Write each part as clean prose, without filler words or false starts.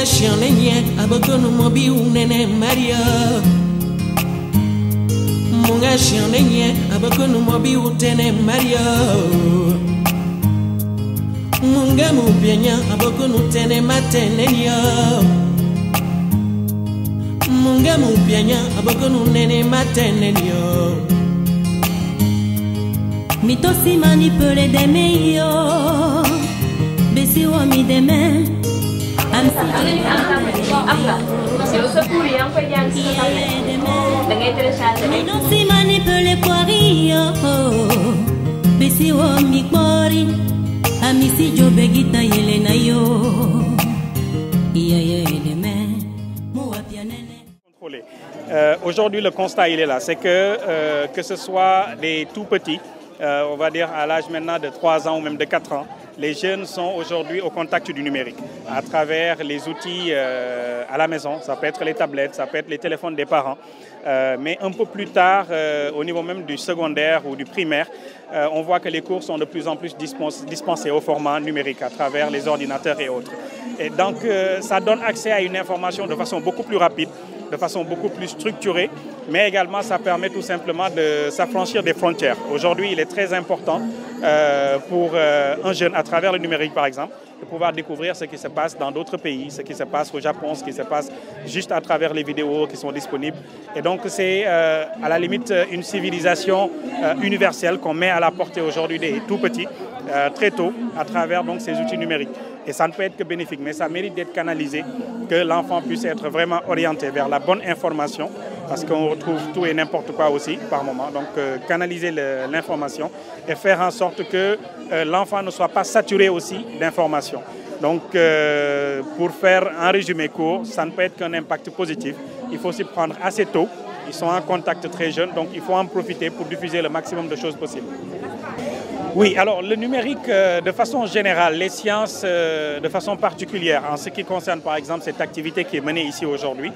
Munga Shianenye, Abokonu Mobi Unene Maria. Munga Shianenye, Abokonu Mobi Utene Maria. Munga Mubianya, Abokonu Tene Matenenia. Munga Mubianya, Abokonu Nene Matenenia. Mitosi manipule de meyo. Besi wa mi de me. Mitosi manipule porio. Besi wa mi kori. Amisi jo begita yele na yo. Aujourd'hui, le constat il est là, c'est que ce soit des tout petits, on va dire à l'âge maintenant de 3 ans ou même de 4 ans, les jeunes sont aujourd'hui au contact du numérique à travers les outils à la maison. Ça peut être les tablettes, ça peut être les téléphones des parents. Mais un peu plus tard, au niveau même du secondaire ou du primaire, on voit que les cours sont de plus en plus dispensés au format numérique à travers les ordinateurs et autres. Et donc, ça donne accès à une information de façon beaucoup plus rapide, de façon beaucoup plus structurée, mais également ça permet tout simplement de s'affranchir des frontières. Aujourd'hui, il est très important pour un jeune, à travers le numérique par exemple, de pouvoir découvrir ce qui se passe dans d'autres pays, ce qui se passe au Japon, ce qui se passe juste à travers les vidéos qui sont disponibles. Et donc c'est à la limite une civilisation universelle qu'on met à la portée aujourd'hui des tout petits, très tôt, à travers donc, ces outils numériques. Et ça ne peut être que bénéfique, mais ça mérite d'être canalisé, que l'enfant puisse être vraiment orienté vers la bonne information, parce qu'on retrouve tout et n'importe quoi aussi par moment. Donc canaliser l'information et faire en sorte que l'enfant ne soit pas saturé aussi d'informations. Donc pour faire un résumé court, ça ne peut être qu'un impact positif. Il faut s'y prendre assez tôt. Ils sont en contact très jeunes, donc il faut en profiter pour diffuser le maximum de choses possibles. Oui, alors le numérique de façon générale, les sciences de façon particulière, en ce qui concerne par exemple cette activité qui est menée ici aujourd'hui.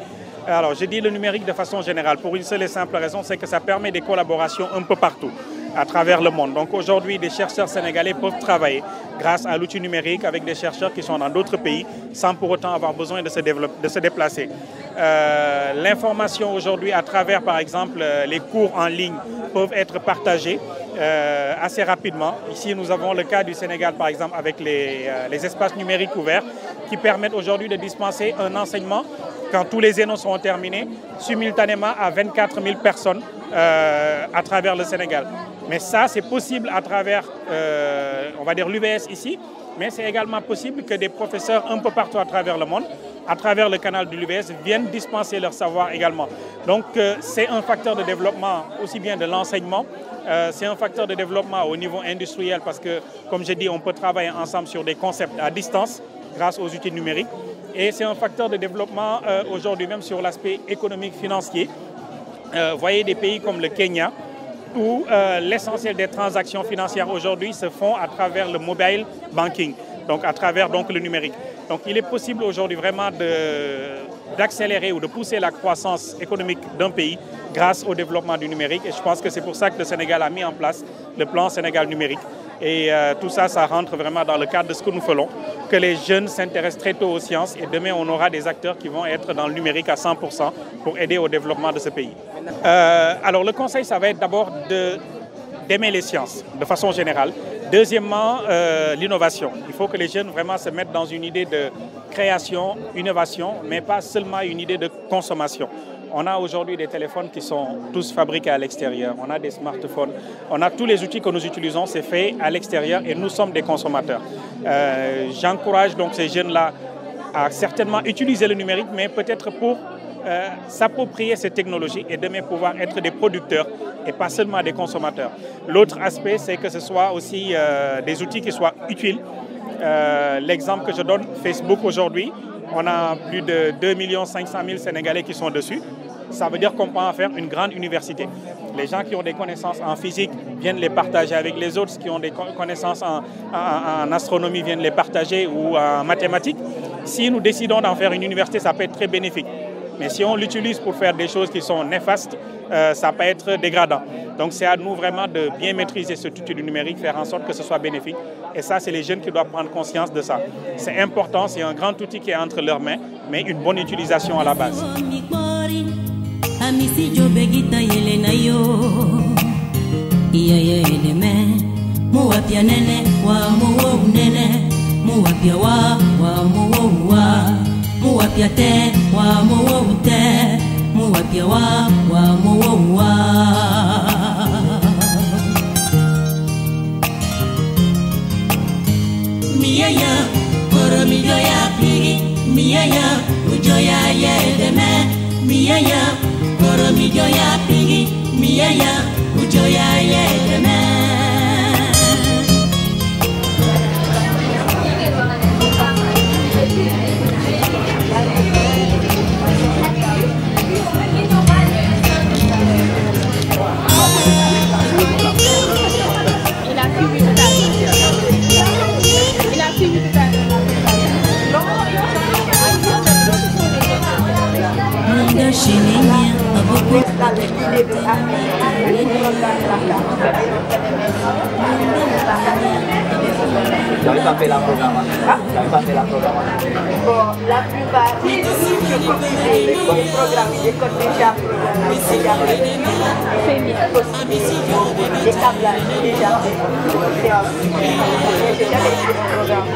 Alors je dis le numérique de façon générale pour une seule et simple raison, c'est que ça permet des collaborations un peu partout à travers le monde. Donc aujourd'hui, des chercheurs sénégalais peuvent travailler grâce à l'outil numérique avec des chercheurs qui sont dans d'autres pays sans pour autant avoir besoin de se déplacer. L'information aujourd'hui à travers par exemple les cours en ligne peuvent être partagés assez rapidement. Ici, nous avons le cas du Sénégal, par exemple, avec les espaces numériques ouverts qui permettent aujourd'hui de dispenser un enseignement, quand tous les ENO seront terminés, simultanément à 24 000 personnes à travers le Sénégal. Mais ça, c'est possible à travers, on va dire, l'UVS ici, mais c'est également possible que des professeurs un peu partout à travers le monde, à travers le canal de l'UVS, viennent dispenser leur savoir également. Donc, c'est un facteur de développement aussi bien de l'enseignement, c'est un facteur de développement au niveau industriel parce que, comme j'ai dit, on peut travailler ensemble sur des concepts à distance grâce aux outils numériques. Et c'est un facteur de développement aujourd'hui même sur l'aspect économique financier. Voyez des pays comme le Kenya, où l'essentiel des transactions financières aujourd'hui se font à travers le mobile banking, donc à travers donc, le numérique. Donc il est possible aujourd'hui vraiment d'accélérer ou de pousser la croissance économique d'un pays grâce au développement du numérique. Et je pense que c'est pour ça que le Sénégal a mis en place le plan Sénégal numérique. Et tout ça, ça rentre vraiment dans le cadre de ce que nous faisons, que les jeunes s'intéressent très tôt aux sciences et demain on aura des acteurs qui vont être dans le numérique à 100% pour aider au développement de ce pays. Alors le conseil, ça va être d'abord d'aimer les sciences de façon générale. Deuxièmement, l'innovation. Il faut que les jeunes vraiment se mettent dans une idée de création, innovation, mais pas seulement une idée de consommation. On a aujourd'hui des téléphones qui sont tous fabriqués à l'extérieur. On a des smartphones. On a tous les outils que nous utilisons, c'est fait à l'extérieur et nous sommes des consommateurs. J'encourage donc ces jeunes-là à certainement utiliser le numérique, mais peut-être pour s'approprier ces technologies et demain pouvoir être des producteurs et pas seulement des consommateurs. L'autre aspect, c'est que ce soit aussi des outils qui soient utiles. L'exemple que je donne, Facebook aujourd'hui, on a plus de 2 500 000 Sénégalais qui sont dessus. Ça veut dire qu'on peut en faire une grande université. Les gens qui ont des connaissances en physique viennent les partager avec les autres, qui ont des connaissances en astronomie viennent les partager ou en mathématiques. Si nous décidons d'en faire une université, ça peut être très bénéfique. Mais si on l'utilise pour faire des choses qui sont néfastes, ça peut être dégradant. Donc c'est à nous vraiment de bien maîtriser cet outil du numérique, faire en sorte que ce soit bénéfique. Et ça, c'est les jeunes qui doivent prendre conscience de ça. C'est important, c'est un grand outil qui est entre leurs mains, mais une bonne utilisation à la base. Miyaya, koro mijoya pigi. Miyaya, ujoya yedeme. Miyaya, koro mijoya pigi. Miyaya, ujoya yedeme. J'avais pas fait la programmation. J'avais pas fait la programmation. Bon, la plupart des programmes, les codes déjà fait des tablages déjà fait. J'ai jamais fait ce programme.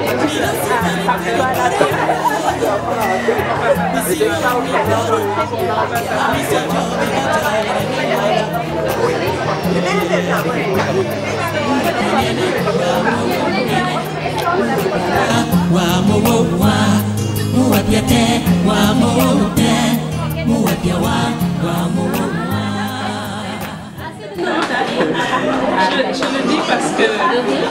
Je le dis parce que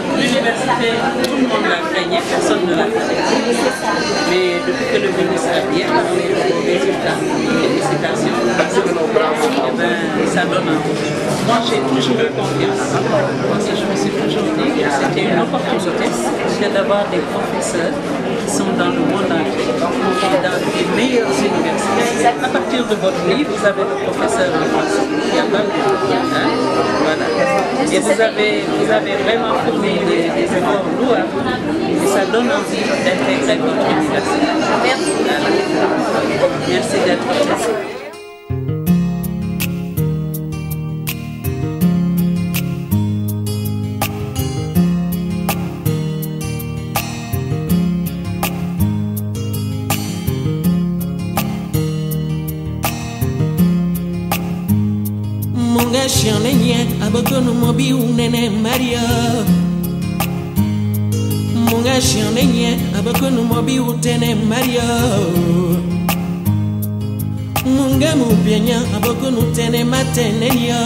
l'université, tout le monde la craignait, personne ne la craignait. Mais depuis que le ministre a bien parlé des résultats, félicitations, ça donne envie. Moi, j'ai toujours eu confiance. Parce que je me suis toujours dit que c'était une opportunité d'avoir des professeurs qui sont dans le monde entier, dans les meilleures universités. À partir de votre livre, vous avez le professeur en français. Il n'y a pas de hein? Voilà. Et vous avez vraiment fourni des efforts louables et ça donne envie d'intégrer votre université. Merci. Voilà. Merci d'être là. Munga shanenye abakonu mobi unene Maria. Munga shanenye abakonu mobi utene Maria. Munga mubienya abakonu tene matenenya.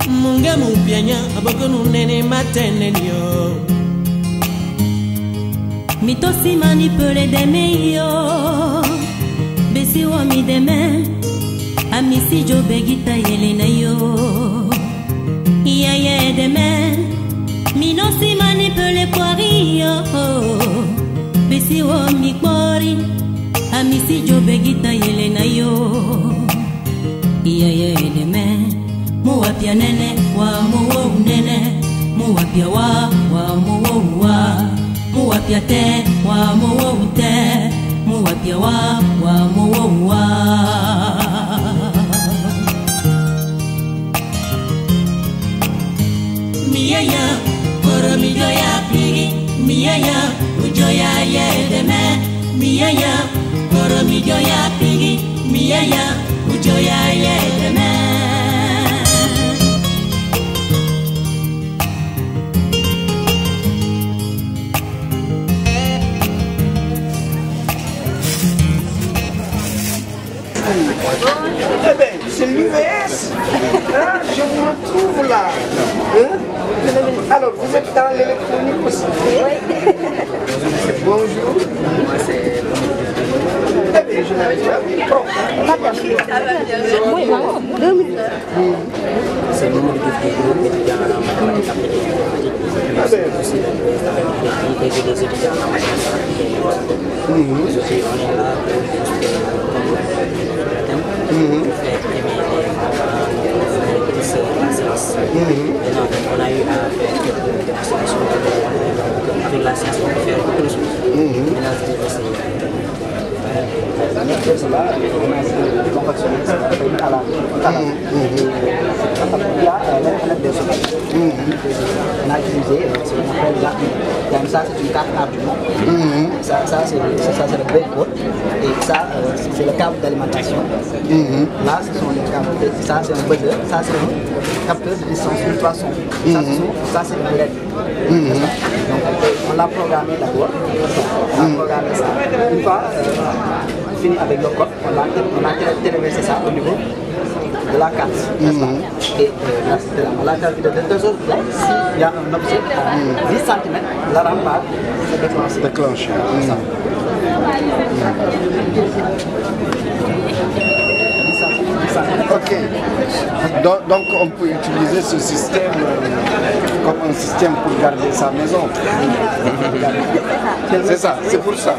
Munga mubienya abakonu nene matenenya. Mitosi manipule demeyo. Besi wa mi deme. Amisi jo begita yelena yo. Yaya deme. Minosi manipule kwari yo. Besi wa mi kwari. Amisi jo begita yelena yo. Yaya deme. Muwapia nene wa muwo nene. Muwapia wa muwo wa. Muwapia te wa muwo te. Muwapia wa muwo wa. Miyaya, koro mijoya pigi. Miyaya, ujoya yedeme. Miyaya, koro mijoya pigi. Miyaya, ujoya yedeme. Eh bien, c'est l'UVS. Hein, je vous retrouve là. Hein? Alors, vous êtes dans l'électronique aussi. Oui. Bonjour. Moi, c'est... Eh bien, je n'avais pas vu. Oui, maman, 2 minutes. C'est le nom du groupe étudiant à la mathématique appliquée. Super. aussi des étudiants en mathématiques. Aujourd'hui, on est là pour faire la science. On a eu à faire quelques démonstrations avec la science, on peut faire beaucoup de choses. On a utilisé ce qu'on appelle l'arc. Ça, c'est une carte Arduino. Ça c'est le breadboard. Et ça, c'est le câble d'alimentation. Là, ce sont les câbles. Ça, c'est un buzzer. Ça, c'est un capteur de distance ultrason. Ça, c'est le LED. Donc, on l'a programmé d'abord. On a programmé ça. Une fois fini avec le code, on a téléversé ça au niveau de la carte. Et la carte de 2 autres, s'il y a un objet à 10 cm, la rampe se déclenche. Ok. Donc on peut utiliser ce système comme un système pour garder sa maison. C'est ça, c'est pour ça.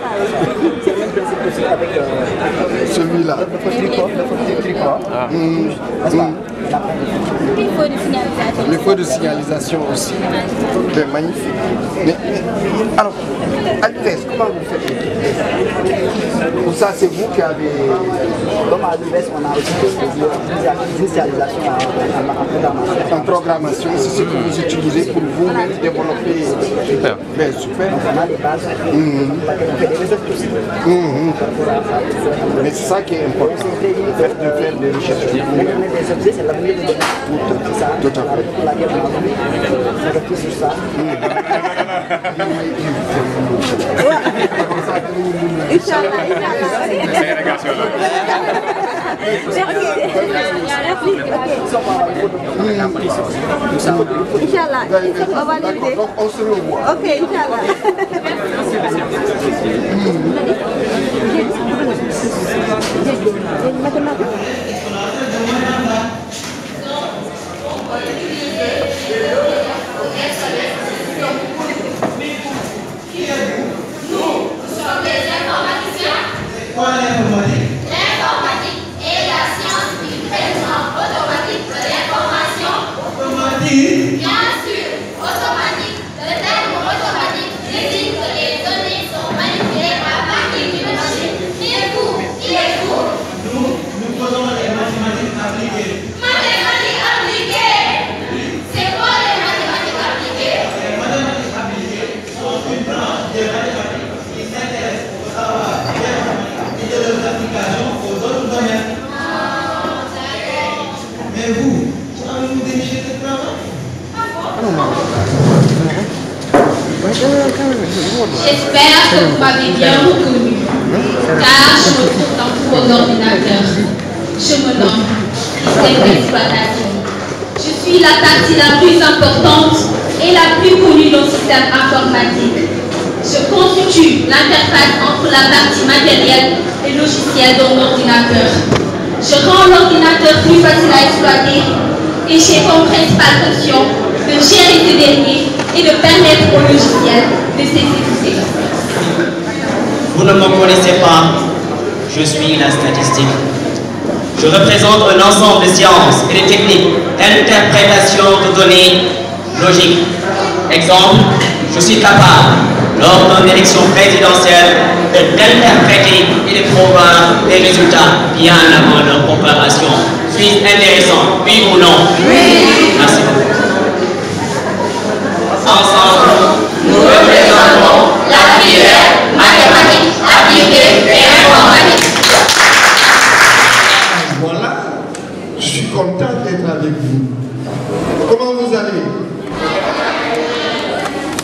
Celui-là. Le tricot. Les feux de signalisation aussi. C'est magnifique. Mais, alors, à l'UVS, comment vous faites? Ou ça, c'est vous qui avez... Comme à l'UVS, on a aussi des initialisations en programmation. C'est ce que vous utilisez pour vous-même développer. Super. Ben, super. Donc, on a des bases. On fait des recettes aussi. Mais c'est ça qui est important. De faire des recherches. Des objets, c'est l'avenir de demain. C'est ça. Pour laquelle on a voulu s'arrêter sur ça. Inch'Allah, on va l'aider. Donc on se revoit. Ok, Inch'Allah. L'informatique est la science du traitement automatique de l'information. Automatique. Bien sûr, automatique. Le terme automatique désigne que les données sont manipulées à partir d'une machine. Il est fou. Nous faisons les mathématiques appliquées. Mathématiques appliquées. C'est quoi les mathématiques appliquées? Les mathématiques appliquées sont une branche des mathématiques qui s'intéresse au savoir et de leurs applications aux autres domaines. Mais vous, avez-vous déniché cette branche? J'espère que vous m'avez bien reconnu, car je me trouve dans tous vos ordinateurs. Je me nomme système d'exploitation. Je suis la partie la plus importante et la plus connue dans le système informatique. Je constitue l'interface entre la partie matérielle et logicielle de l'ordinateur. Je rends l'ordinateur plus facile à exploiter et j'ai comme principale fonction de gérer ce dernier et de permettre au logiciel de s'exécuter. Vous ne me connaissez pas, je suis la statistique. Je représente un ensemble de sciences et de techniques d'interprétation de données logiques. Exemple, je suis capable, lors d'une élection présidentielle, d'interpréter et de prévoir des résultats bien avant leur comparaison. Suis-je intéressant, oui ou non? Oui. Merci beaucoup. Ensemble, nous représentons la filière mathématique appliquée et informatique. Voilà, je suis content d'être avec vous. Comment vous allez?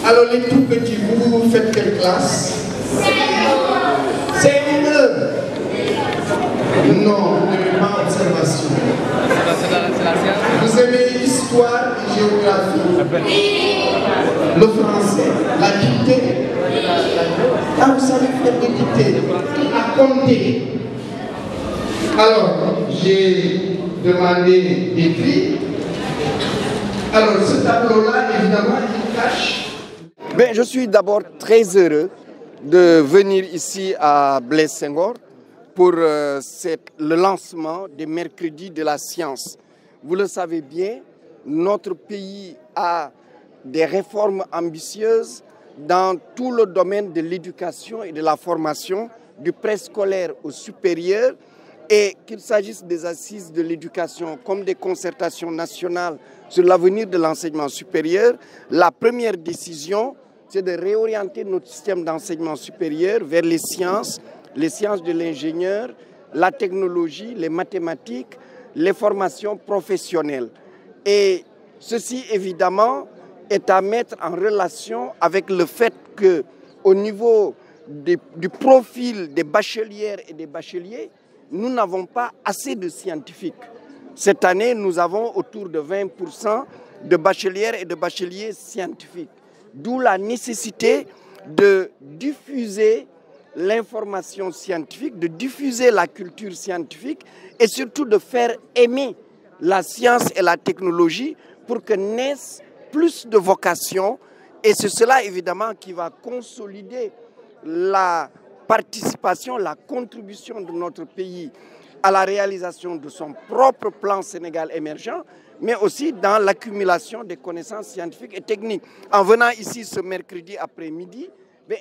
Alors les tout petits, vous faites quelle classe? CM1. Non, vous n'aimez pas observation. Vous aimez histoire et géographie. Le français, la dictée. Ah, vous savez faire des dictées. À compter. Alors, j'ai demandé d'écrire. Alors, ce tableau-là, évidemment, il cache Ben, je suis d'abord très heureux de venir ici à Blaise Senghor pour le lancement des mercredis de la science. Vous le savez bien, notre pays a des réformes ambitieuses dans tout le domaine de l'éducation et de la formation, du préscolaire au supérieur, et qu'il s'agisse des assises de l'éducation comme des concertations nationales sur l'avenir de l'enseignement supérieur. La première décision, c'est de réorienter notre système d'enseignement supérieur vers les sciences de l'ingénieur, la technologie, les mathématiques, les formations professionnelles. Et ceci, évidemment, est à mettre en relation avec le fait qu'au niveau du profil des bachelières et des bacheliers, nous n'avons pas assez de scientifiques. Cette année, nous avons autour de 20% de bachelières et de bacheliers scientifiques. D'où la nécessité de diffuser l'information scientifique, de diffuser la culture scientifique et surtout de faire aimer la science et la technologie pour que naissent plus de vocations. Et c'est cela évidemment qui va consolider la participation, la contribution de notre pays à la réalisation de son propre plan Sénégal émergent, mais aussi dans l'accumulation des connaissances scientifiques et techniques. En venant ici ce mercredi après-midi,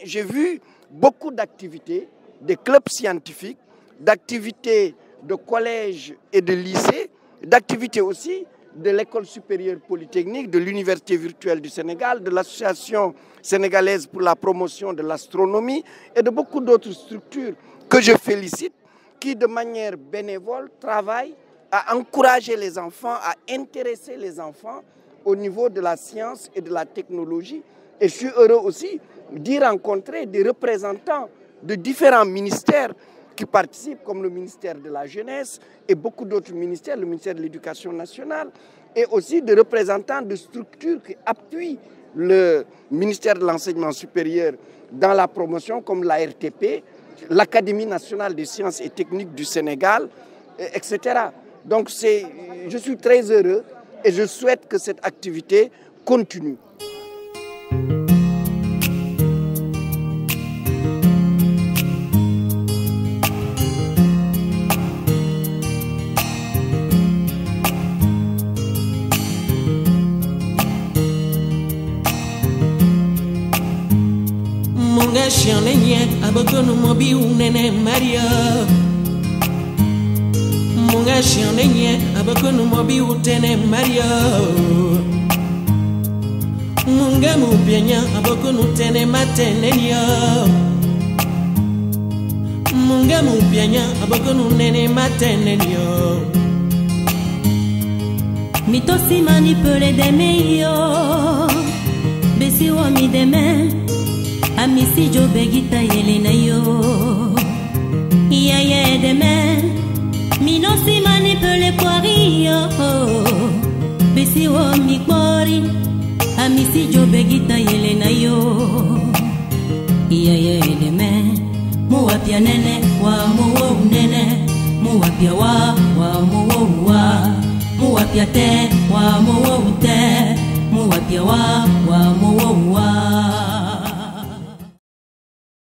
j'ai vu beaucoup d'activités, des clubs scientifiques, d'activités de collèges et de lycées, d'activités aussi de l'École supérieure polytechnique, de l'Université virtuelle du Sénégal, de l'Association sénégalaise pour la promotion de l'astronomie et de beaucoup d'autres structures que je félicite, qui de manière bénévole travaillent à encourager les enfants, à intéresser les enfants au niveau de la science et de la technologie. Et je suis heureux aussi d'y rencontrer des représentants de différents ministères qui participent, comme le ministère de la Jeunesse et beaucoup d'autres ministères, le ministère de l'Éducation nationale, et aussi des représentants de structures qui appuient le ministère de l'Enseignement supérieur dans la promotion, comme la RTP, l'Académie nationale des sciences et techniques du Sénégal, etc. Donc je suis très heureux et je souhaite que cette activité continue. Munga shianenye abakonu mobi unene Maria. Munga shianenye abakonu mobi utene Maria. Munga mubienya abakonu tene matenenya. Munga mubienya abakonu nene matenenya. Mitosi manipule demeyo. Besi wa mi deme. Amisi jo begita yelena yo. Iya deme. Minosi manipule kwari yo. Besi wo mi kwari. Amisi jo begita yelena yo. Iya deme. Muwapia nene wa muwo nene. Muwapia wa muwo wa. Muwapia te wa muwo te. Muwapia wa muwo wa.